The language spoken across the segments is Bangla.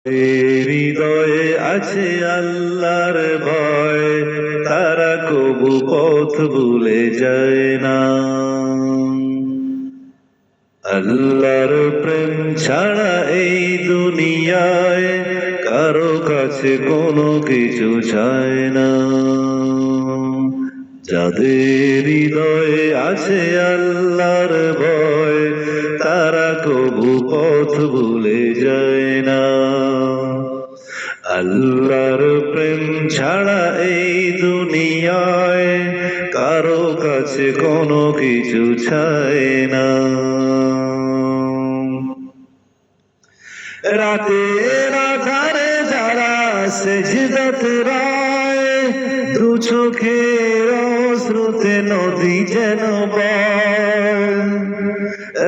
হৃদয়ে আছে আল্লাহর ভয়, তারা কবু পথ ভুলে যায় না। আল্লাহর প্রেম ছাড়া এই দুনিয়ায় কারো কাছে কোনো কিছু চায় না। যাদের হৃদয়ে আছে আল্লাহর ভয়, তারা কবু পথ ভুলে যায় না। আল্লাহর প্রেম ছাড়া এই দুনিয়ায় কারো কাছে কোনো কিছু চায় না। রাতের আধারে যারা সেজদাতে রায়, দু চোখের অশ্রুতে নদী যেন বয়।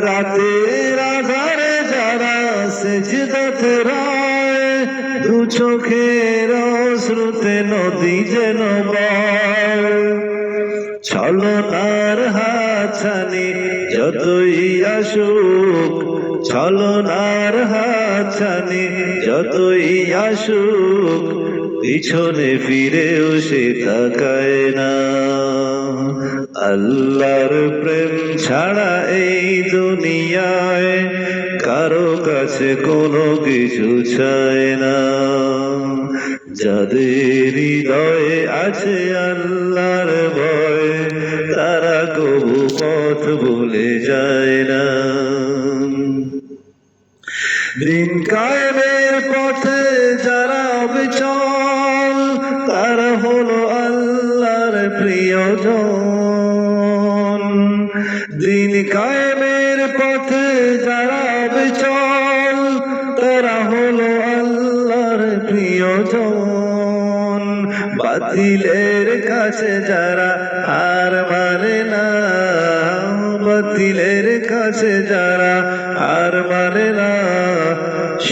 রাতের আধারে যারা সেজদাতে রায়, দু চোখের অশ্রুতে নদী যেন বয়। ছলনার হাতছানি যতই আসুক, ছলনার হাতছানি যতই আসুক, পিছনে ফিরেও সে তাকায় না। আল্লাহর প্রেম ছাড়া এই দুনিয়ায় কারো কাছে কোনো কিছু চায় না। যাদের হৃদয়ে আছে আল্লাহর ভয়, তারা কবু পথ ভুলে যায় না। দিন কায়েমের পথে যারা অবিচল, তারা হলো আল্লাহর প্রিয়জন। দিন কায়েমের পথে যারা অবিচল, তারা হলো আল্লাহর প্রিয়জন। বাতিলের কাছে যারা হার মানে না, বাতিলের কাছে যারা হার মানে না,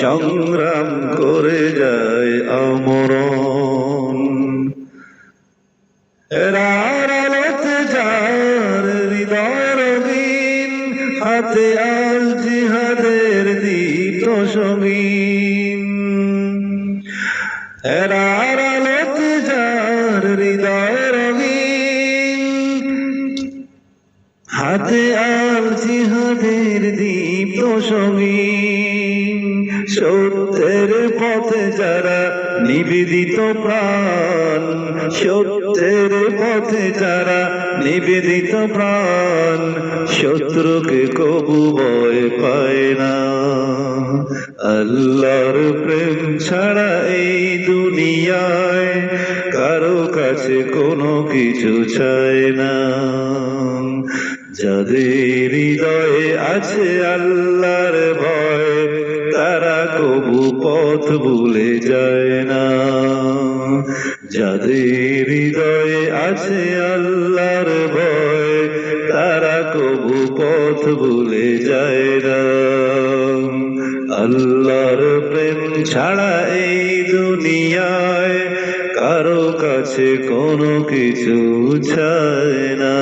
সংগ্রাম করে যায় আমরণ। আলোতে যার হৃদয় রঙিন, হাতে আল জিহাদের দীপ্ত সঙ্গীন। আলোতে যার হৃদয় রঙিন, হাতে আল জিহাদের দীপ্ত সঙ্গীন। সত্যের পথে যারা নিবেদিত প্রাণ, সত্যের পথে যারা নিবেদিত প্রাণ, শত্রুকে কবু ভয় পায় না। আল্লাহর প্রেম ছাড়া এই দুনিয়ায় কারো কাছে কোনো কিছু চায় না। যাদের হৃদয়ে আছে আল্লাহর ভয়, তারা কবু পথ ভুলে যায় না। যাদের হৃদয়ে আছে আল্লাহর ভয়, তারা কবু পথ ভুলে যায় না। আল্লাহর প্রেম ছাড়া এই দুনিয়ায় কারো কাছে কোনো কিছু চায় না।